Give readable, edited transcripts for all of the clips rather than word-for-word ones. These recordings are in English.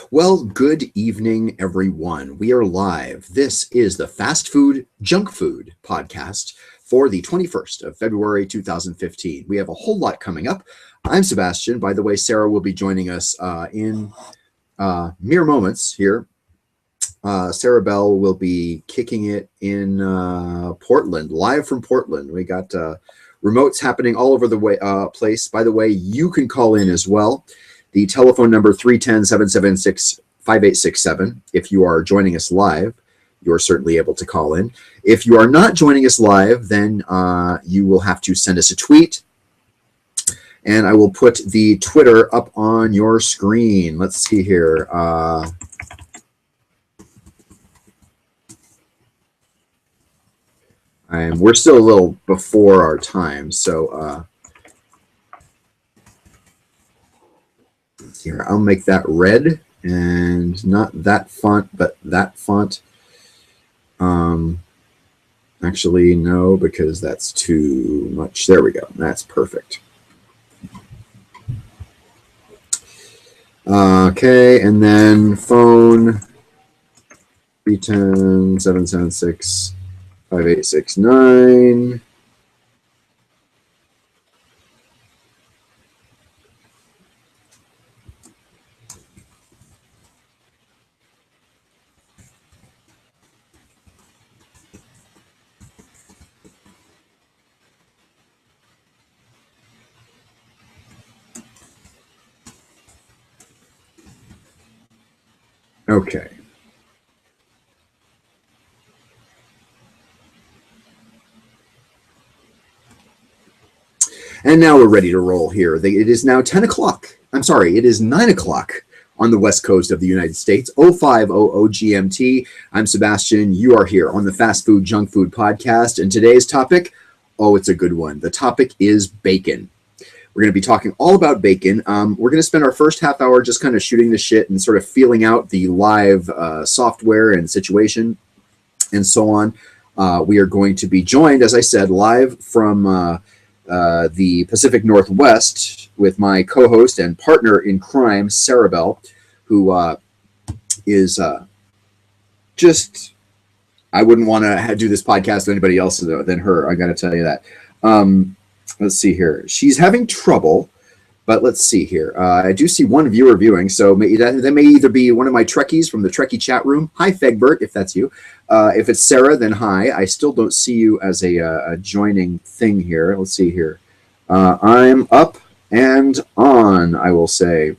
Well, good evening, everyone. We are live. This is the Fast Food, Junk Food podcast for the 21st of February, 2015. We have a whole lot coming up. I'm Sebastian. By the way, Sarah will be joining us in mere moments here. SaraBelle will be kicking it in Portland, live from Portland. We got remotes happening all over the place. By the way, you can call in as well. The telephone number 310-776-5867. If you are joining us live, you're certainly able to call in. If you are not joining us live, then you will have to send us a tweet. And I will put the Twitter up on your screen. Let's see here. We're still a little before our time, so here, I'll make that red and not that font, but that font. Actually, no, because that's too much. There we go. That's perfect. Okay, and then phone 310-776-5869. Okay. And now we're ready to roll here. It is now 10 o'clock. I'm sorry, it is 9 o'clock on the west coast of the United States, 0500 GMT. I'm Sebastian. You are here on the Fast Food, Junk Food podcast. And today's topic, it's a good one. The topic is bacon. We're going to be talking all about bacon. We're going to spend our first half hour just kind of shooting the shit and sort of feeling out the live software and situation and so on. We are going to be joined, as I said, live from the Pacific Northwest with my co-host and partner in crime, SaraBelle, who is just, I wouldn't want to do this podcast with anybody else than her. I got to tell you that. Let's see here. She's having trouble, but let's see here. I do see one viewer viewing, so that may either be one of my Trekkies from the Trekkie chat room. Hi, Fegbert, if that's you. If it's Sarah, then hi. I still don't see you as a joining thing here. Let's see here. I'm up and on, I will say.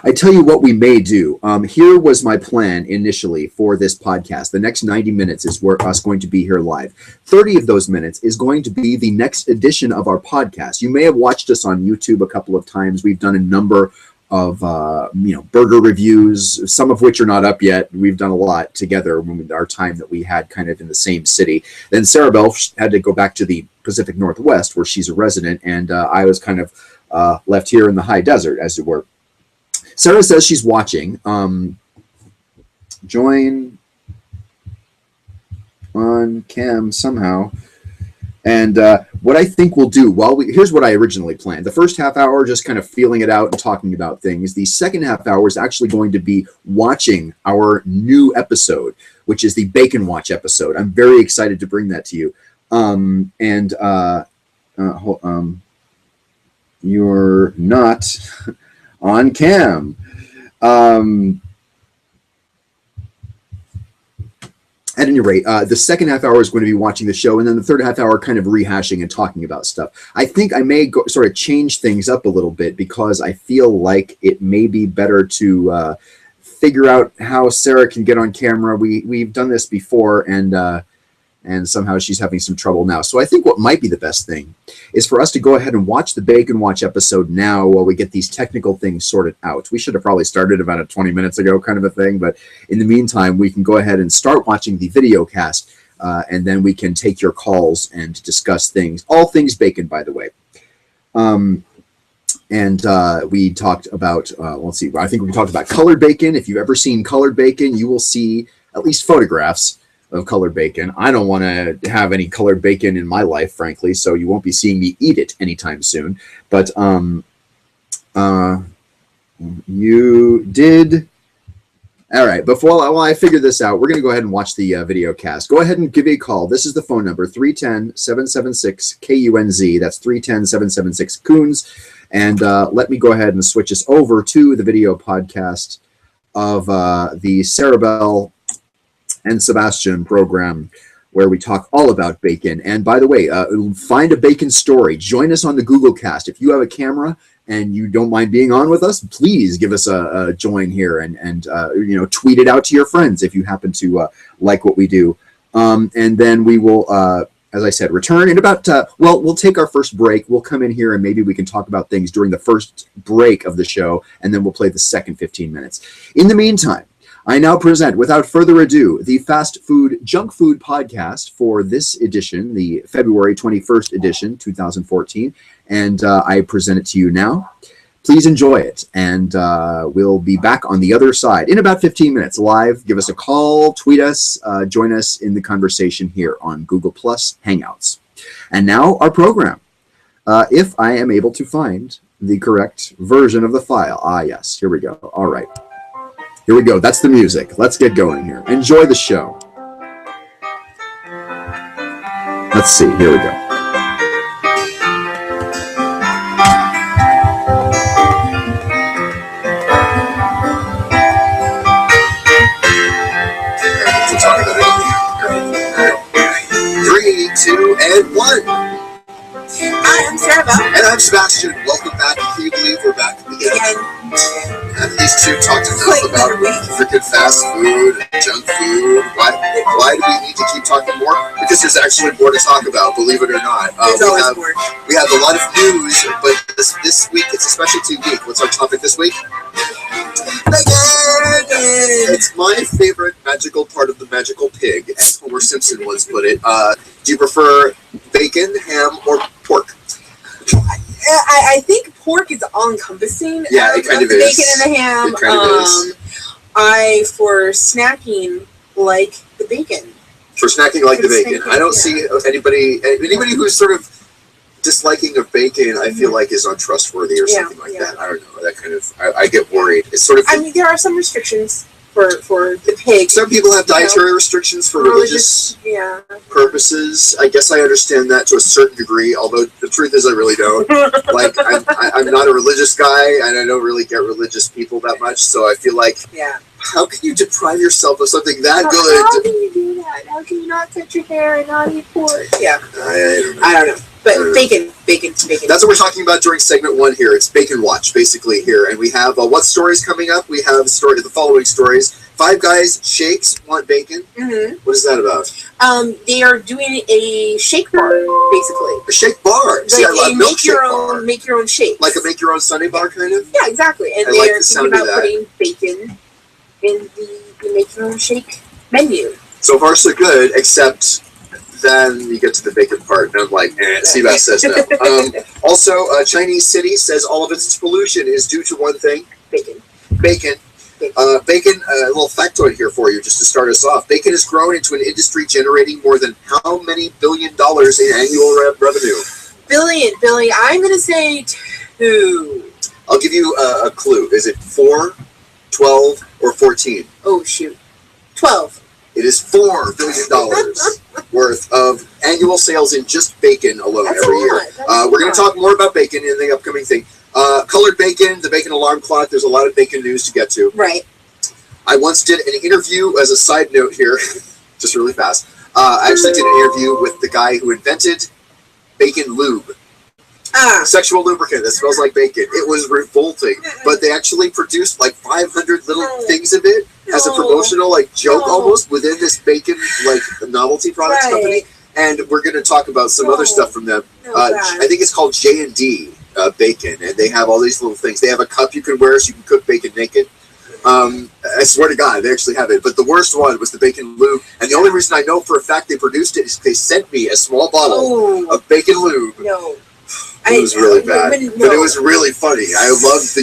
I tell you what we may do. Here was my plan initially for this podcast. The next 90 minutes is us going to be here live. 30 of those minutes is going to be the next edition of our podcast. You may have watched us on YouTube a couple of times. We've done a number of burger reviews, some of which are not up yet. We've done a lot together when our time that we had kind of in the same city. Then SaraBelle had to go back to the Pacific Northwest where she's a resident, and I was kind of left here in the high desert, as it were. Sarah says she's watching. Join on cam somehow. And what I think we'll do, here's what I originally planned. The first half hour, just kind of feeling it out and talking about things. The second half hour is actually going to be watching our new episode, which is the Bacon Watch episode. I'm very excited to bring that to you. You're not on cam. At any rate, the second half hour is going to be watching the show, and then the third half hour kind of rehashing and talking about stuff. I think I may sort of change things up a little bit because I feel like it may be better to figure out how Sarah can get on camera. We've done this before, and somehow she's having some trouble now. So I think what might be the best thing is for us to go ahead and watch the Bacon Watch episode now while we get these technical things sorted out. We should have probably started about 20 minutes ago kind of a thing, but in the meantime, we can go ahead and start watching the video cast, and then we can take your calls and discuss things, all things bacon, by the way. We talked about, let's see, I think we talked about colored bacon. If you've ever seen colored bacon, you will see at least photographs of colored bacon. I don't want to have any colored bacon in my life, frankly, so you won't be seeing me eat it anytime soon. But You did. All right. While I figure this out, we're going to go ahead and watch the video cast. Go ahead and give a call. This is the phone number, 310-776-KUNZ. That's 310-776-KUNZ. And let me go ahead and switch us over to the video podcast of the SaraBelle and Sebastian program, where we talk all about bacon. And by the way, find a bacon story. Join us on the Google Cast. If you have a camera and you don't mind being on with us, please give us a join here and tweet it out to your friends if you happen to like what we do. And then we will, as I said, return in about, we'll take our first break. We'll come in here and maybe we can talk about things during the first break of the show, and then we'll play the second 15 minutes. In the meantime, I now present, without further ado, the Fast Food Junk Food podcast for this edition, the February 21st edition, 2014. And I present it to you now. Please enjoy it. And we'll be back on the other side in about 15 minutes live. Give us a call, tweet us, join us in the conversation here on Google Plus Hangouts. And now our program. If I am able to find the correct version of the file. Ah, yes. Here we go. All right. Here we go. That's the music. Let's get going here. Enjoy the show. Let's see. Here we go. Three, two, and one. Hi, I'm SaraBelle. And I'm Sebastian. Welcome back. Can you believe we're back again? And these two talked enough about freaking fast food, junk food. Why do we need to keep talking more? Because there's actually more to talk about, believe it or not. We have a lot of news, but this week it's a specialty week. What's our topic this week? Bacon! It's my favorite magical part of the magical pig, as Homer Simpson once put it. Do you prefer bacon, ham, or pork? I think pork is all-encompassing. Yeah, it kind of the is. Bacon and the ham. It kind of is. For snacking, like the bacon. For snacking, like the bacon. I don't see anybody who's sort of disliking of bacon, I feel like is untrustworthy or something like that. I don't know. That kind of, I get worried. It's sort of. I mean, there are some restrictions for the pig. Some people have dietary restrictions for religious purposes. I guess I understand that to a certain degree, although the truth is I really don't. Like, I'm not a religious guy, and I don't really get religious people that much, so I feel like, how can you deprive yourself of something that good? How can you do that? How can you not cut your hair and not eat pork? Yeah. I don't know. But bacon. That's what we're talking about during segment one here. It's Bacon Watch, basically, here. And we have what stories coming up? We have the following stories. Five Guys Shakes want bacon. Mm-hmm. What is that about? They are doing a shake bar, basically. A shake bar? Like I love make your own shakes. Like a make your own Sunday bar, kind of? Yeah, exactly. And they're thinking about putting bacon in the make your own shake menu. So far, so good, except then you get to the bacon part, and I'm like, cBas says no. Also, Chinese city says all of its pollution is due to one thing. Bacon. Bacon, a little factoid here for you, just to start us off. Bacon has grown into an industry generating more than how many $1 billion in annual revenue? Billion. I'm going to say 2. I'll give you a clue. Is it 4, 12, or 14? Oh, shoot. 12. It is $4 billion worth of annual sales in just bacon alone every year. We're going to talk more about bacon in the upcoming thing. Colored bacon, the bacon alarm clock. There's a lot of bacon news to get to. Right. I once did an interview, as a side note here, just really fast. I actually did an interview with the guy who invented bacon lube. Sexual lubricant that smells like bacon. It was revolting, but they actually produced like 500 little things of it as a promotional joke almost within this bacon novelty products company. And we're going to talk about some other stuff from them. I think it's called J&D bacon, and they have all these little things. They have a cup you can wear so you can cook bacon naked. I swear to God, they actually have it. But the worst one was the bacon lube. And the only reason I know for a fact they produced it is they sent me a small bottle of bacon lube. It was really bad, but it was really funny. I loved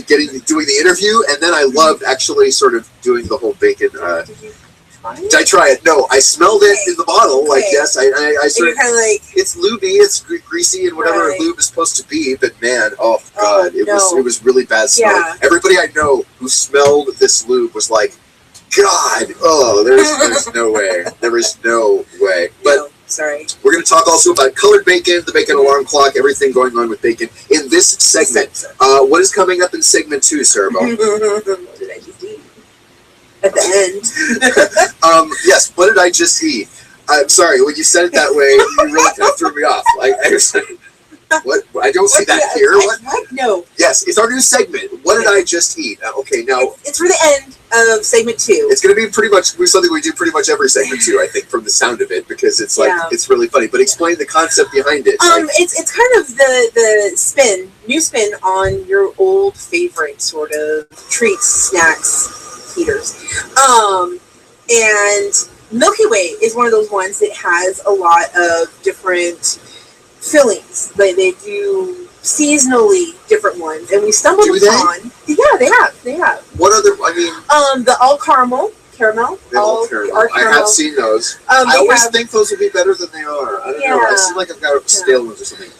doing the interview, and then I loved actually sort of doing the whole bacon. try it? Did I try it? No, I smelled it in the bottle. Like, yes, I sort of, kind of like, it's lubey, it's greasy, and whatever lube is supposed to be. But man, oh god, it was really bad smell. Yeah. Everybody I know who smelled this lube was like, God, oh, there's no way. There is no way. But no, sorry. We're going to talk also about colored bacon, the bacon alarm clock, everything going on with bacon in this segment. What is coming up in segment 2, SaraBelle? What did I just eat? At the end. Yes, what did I just eat? I'm sorry, when you said it that way, you really kind of threw me off. I was like, what? I don't see that here. What? No. Yes, it's our new segment. What did I just eat? Okay, now... It's for the end of segment 2. It's going to be pretty much something we do pretty much every segment 2, I think, from the sound of it, because it's like, it's really funny. But explain the concept behind it. It's kind of the new spin on your old favorite sort of treats, snacks, heaters. And Milky Way is one of those ones that has a lot of different fillings. They do seasonally different ones, and we stumbled upon. Yeah, they have. What other? I mean, the all caramel. All caramel. I have seen those. I always think those would be better than they are. I don't know. I seem like I've got stale ones or something.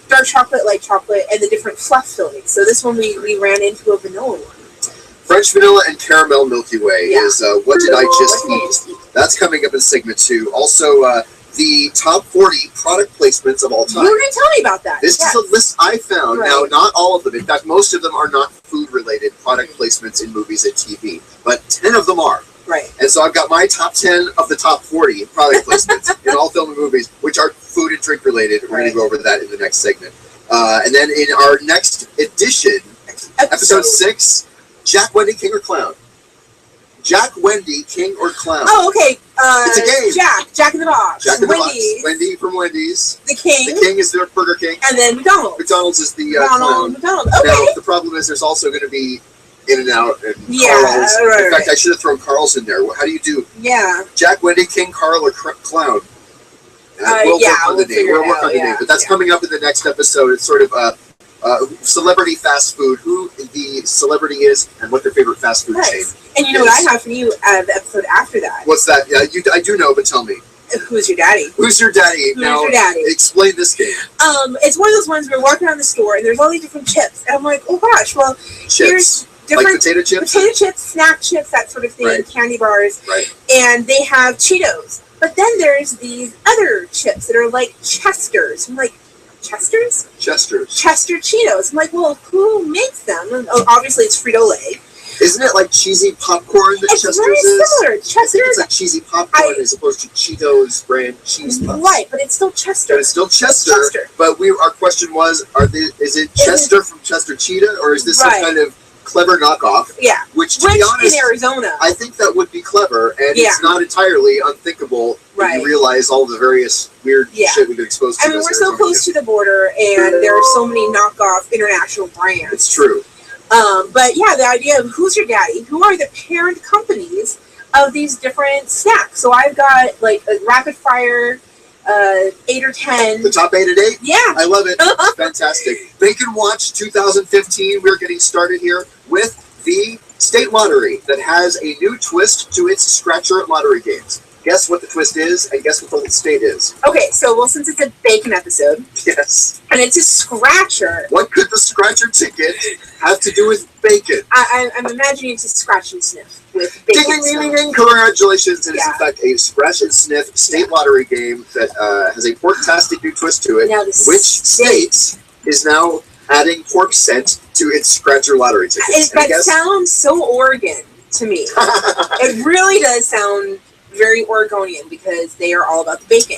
Dark chocolate, light chocolate, and the different fluff fillings. So this one we ran into a vanilla one. French vanilla and caramel Milky Way is what did I just eat? That's coming up in segment 2. Also, the top 40 product placements of all time. You were going to tell me about that. This is a list I found. Now, not all of them. In fact, most of them are not food-related product placements in movies and TV, but 10 of them are. Right. And so I've got my top 10 of the top 40 product placements in all film and movies, which are food and drink related. We're going to go over that in the next segment. And then in our next edition, episode 6, Jack, Wendy, King or Clown? Jack, Wendy, King or Clown? Oh, okay. It's a game. Jack in the Box. Jack in the Box. Wendy from Wendy's. The King. The King is the Burger King. And then McDonald's. McDonald's is the clown. McDonald's. Okay. Now, the problem is there's also going to be In-N-Out and Carl's. In fact, I should have thrown Carl's in there. How do you do? Yeah. Jack, Wendy, King, Carl, or Clown? We'll work on the name. We'll work on the name. But that's coming up in the next episode. It's sort of celebrity fast food, who the celebrity is, and what their favorite fast food chain is. And you know what I have for you the episode after that? What's that? Yeah, I do know, but tell me. Who's your daddy? Who's your daddy? Now, your daddy? Explain this game. It's one of those ones where we're walking around the store and there's all these different chips, and I'm like, oh gosh, well, here's different like potato chips, snack chips, that sort of thing, candy bars, and they have Cheetos. But then there's these other chips that are like Chesters. I'm like, Chesters? Chester Cheetos. I'm like, well, who makes them? And, obviously, it's Frito-Lay. Isn't it like cheesy popcorn that Chester's is? It's very similar. Chester. It's like cheesy popcorn as opposed to Cheetos brand cheese puffs. Right, but it's still Chester. But it's still Chester. But our question was, is it Chester from Chester Cheetah, or is this some kind of clever knockoff? Yeah. Which, to be honest, in Arizona, I think that would be clever, and it's not entirely unthinkable when you realize all the various weird shit we've been exposed to. I mean, we're so close to the border, and there are so many knockoff international brands. It's true. But yeah, the idea of who's your daddy, who are the parent companies of these different snacks. So I've got like a rapid fire 8 or 10. The top 8 at 8? Yeah. I love it. Fantastic. Bacon Watch 2015. We're getting started here with the state lottery that has a new twist to its scratcher lottery games. Guess what the twist is, and guess what the state is. Okay, so, since it's a bacon episode. Yes. And it's a scratcher. What could the scratcher ticket have to do with bacon? I'm imagining it's a scratch and sniff with bacon. Ding, ding, ding, ding. Congratulations. It is, in fact, a scratch and sniff state lottery game that has a pork-tastic new twist to it. Now, which state is now adding pork scent to its scratcher lottery tickets? That sounds so Oregon to me. It really does sound very Oregonian, because they are all about the bacon.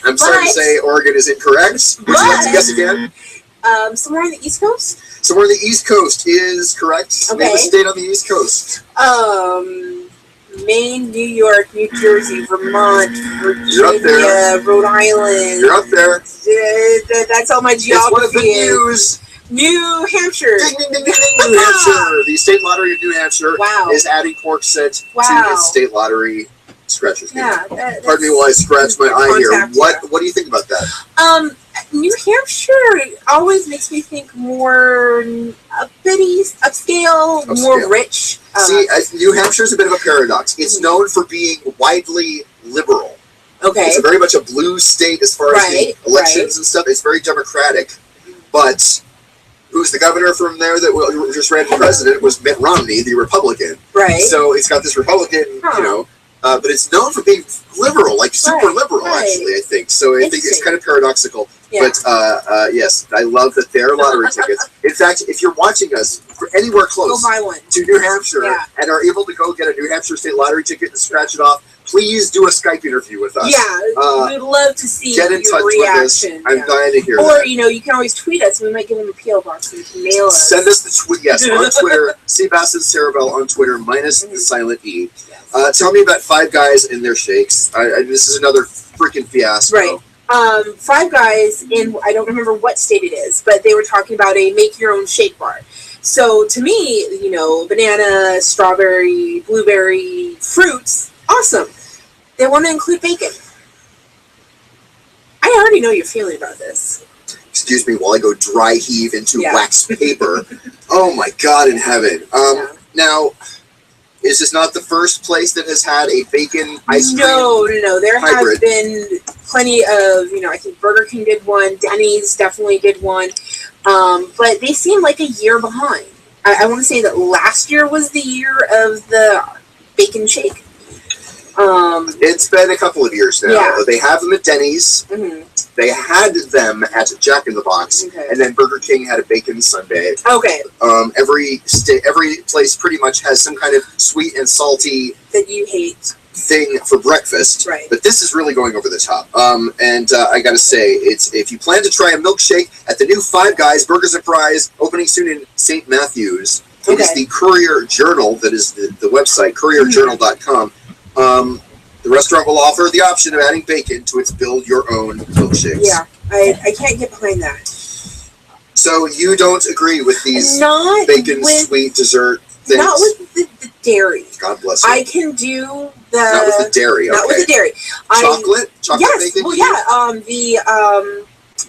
I'm sorry to say Oregon is incorrect. Would you like to guess again? Somewhere on the East Coast? Somewhere on the East Coast is correct. Okay. Name a state on the East Coast. Maine, New York, New Jersey, Vermont, Virginia, Rhode Island. You're up there. That's all my geography. It's one of the news. New Hampshire. Ding, ding, ding, ding, ding. New Hampshire. The state lottery of New Hampshire is adding pork scent to its state lottery scratchers. Yeah. Pardon me while I scratch my eye here. What do you think about that? New Hampshire always makes me think more uppity, upscale, more rich. See, New Hampshire's a bit of a paradox. It's known for being widely liberal. Okay. It's very much a blue state as far as the elections and stuff. It's very democratic. But who's the governor from there that just ran for president was Mitt Romney, the Republican. Right. So it's got this Republican, but it's known for being liberal, like super liberal, actually, I think. So I think it's kind of paradoxical. Yeah. But yes, I love that there are lottery tickets. In fact, if you're watching us anywhere close to New Hampshire and are able to go get a New Hampshire State Lottery ticket and scratch it off, please do a Skype interview with us. Yeah, we'd love to see get in touch reaction. With us. I'm dying to hear that. Or, you can always tweet us. We might give them a P.O. box and you can mail us. Send us the tweet, yes, on Twitter. cBas and SaraBelle on Twitter, minus the silent E. Yes. Tell me about Five Guys and their shakes. This is another freaking fiasco. Right. Five Guys in, I don't remember what state it is, but they were talking about a make-your-own shake bar. So, to me, banana, strawberry, blueberry, fruits, awesome. They want to include bacon. I already know your feeling about this. Excuse me while I go dry heave into wax paper. Oh my God in heaven. Now, is this not the first place that has had a bacon ice cream? No. There have been plenty of, I think Burger King did one, Denny's definitely did one, but they seem like a year behind. I want to say that last year was the year of the bacon shake. It's been a couple of years now. Yeah. They have them at Denny's. Mm-hmm. They had them at Jack in the Box, and then Burger King had a bacon sundae. Okay. Every place pretty much has some kind of sweet and salty that you hate thing for breakfast. Right. But this is really going over the top. I gotta say, if you plan to try a milkshake at the new Five Guys Burgers and Fries opening soon in St. Matthews, it is the Courier Journal that is the website courierjournal.com. The restaurant will offer the option of adding bacon to its build-your-own milkshakes. Yeah, I can't get behind that. So you don't agree with these sweet dessert things? Not with the dairy. God bless you. I can do the... Not with the dairy, okay. Not with the dairy. Chocolate? Chocolate bacon? Well, the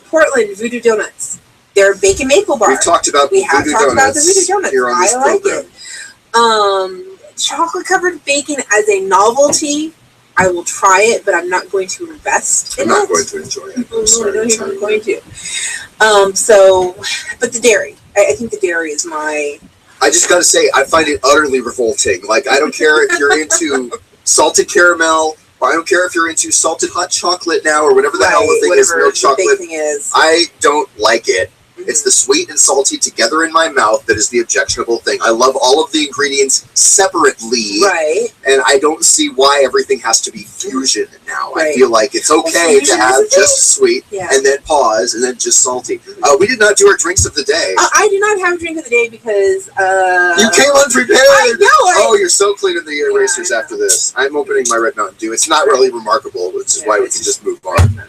Portland Voodoo Donuts. They're bacon maple bar. We've talked about the Voodoo Donuts here on this program. It. Chocolate-covered bacon as a novelty, I will try it, but I'm not going to invest in it. I'm not going to enjoy it. I'm sorry. I'm going to. But the dairy. I think the dairy is my... I just got to say, I find it utterly revolting. Like, I don't care if you're into salted caramel, or I don't care if you're into salted hot chocolate now, or whatever the hell the thing is, milk chocolate. I don't like it. It's the sweet and salty together in my mouth that is the objectionable thing. I love all of the ingredients separately. Right. And I don't see why everything has to be fusion now. Right. I feel like it's okay to have just sweet and then pause and then just salty. We did not do our drinks of the day. I did not have a drink of the day because... you came unprepared! I know! Oh, you're so clean in the erasers after this. I'm opening my Red Mountain Dew. It's not really remarkable, which is why we can just move on.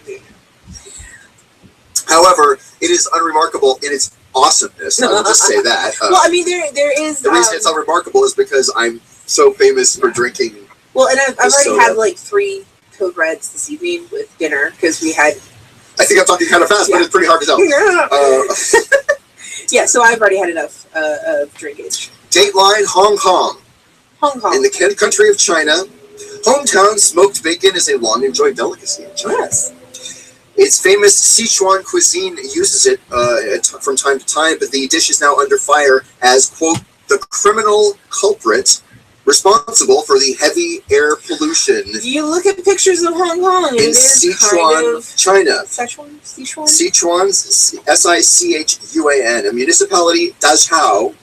However, it is unremarkable in its awesomeness. I will just say that. Well, I mean, there is... The reason it's unremarkable is because I'm so famous for drinking. Well, and I've already had like 3 Code Reds this evening with dinner because we had... I think I'm talking kind of fast, but it's pretty hard to tell. So I've already had enough of drinkage. Dateline Hong Kong. Hong Kong. In the country of China, hometown smoked bacon is a long-enjoyed delicacy in China. Yes. Its famous Sichuan cuisine uses it from time to time, but the dish is now under fire as, quote, the criminal culprit responsible for the heavy air pollution. You look at pictures of Hong Kong, in Sichuan, China. Sichuan? Sichuan, Sichuan, a municipality, Dazhao,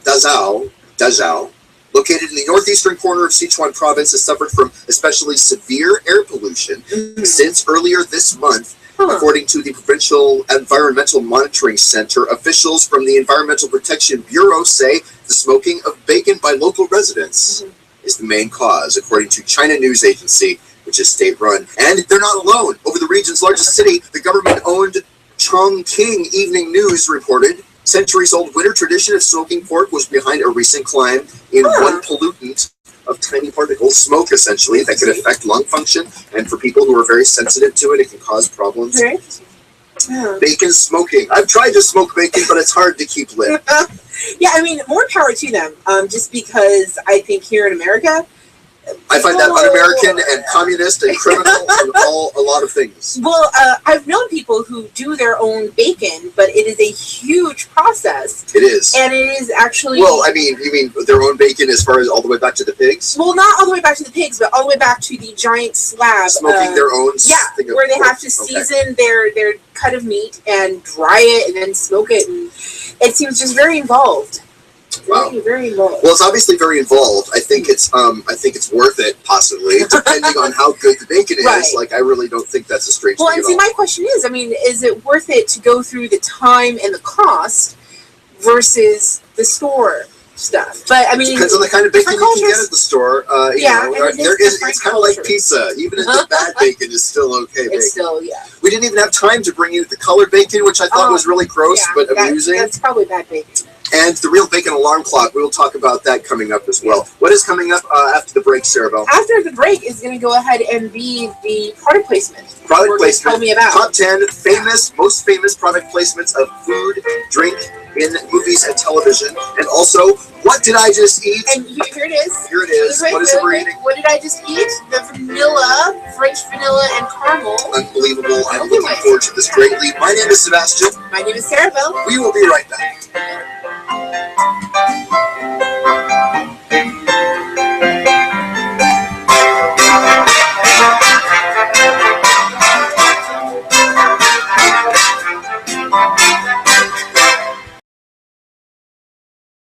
located in the northeastern corner of Sichuan province, has suffered from especially severe air pollution since earlier this month. According to the Provincial Environmental Monitoring Center, officials from the Environmental Protection Bureau say the smoking of bacon by local residents is the main cause, according to China News Agency, which is state-run. And they're not alone. Over the region's largest city, the government-owned Chongqing Evening News reported centuries-old winter tradition of smoking pork was behind a recent climb in one pollutant of tiny particles, smoke essentially, that can affect lung function, and for people who are very sensitive to it, it can cause problems. Right. Yeah. Bacon smoking. I've tried to smoke bacon, but it's hard to keep lit. Yeah, I mean, more power to them. Just because I think here in America, I find that un-American and communist and criminal and all a lot of things. Well, I've known people who do their own bacon, but it is a huge process. It is. And it is actually... Well, I mean, you mean their own bacon as far as all the way back to the pigs? Well, not all the way back to the pigs, but all the way back to the giant slab. Smoking their own thing where they have to season their cut of meat and dry it and then smoke it. And it seems just very involved. Wow. Very involved. Well, it's obviously very involved. I think it's worth it, possibly, depending on how good the bacon is. Right. Like, I really don't think that's a strange thing. Well, and see, my question is, I mean, is it worth it to go through the time and the cost versus the store stuff? But I mean, it depends on the kind of bacon you can get at the store. It's kind of like pizza. Even if the bad bacon is still okay. It's still, yeah. We didn't even have time to bring you the colored bacon, which I thought was really gross, but amusing. That's probably bad bacon. And the real bacon alarm clock. We will talk about that coming up as well. What is coming up after the break, SaraBelle? After the break is going to go ahead and be the product placement. Product placement. Tell me about top 10 most famous product placements of food, drink in movies and television. And also, what did I just eat? And here it is. Here it is. What is it we're eating? What did I just eat? The vanilla, French vanilla and caramel. Unbelievable. I'm looking forward to this greatly. My name is Sebastian. My name is SaraBelle. We will be right back.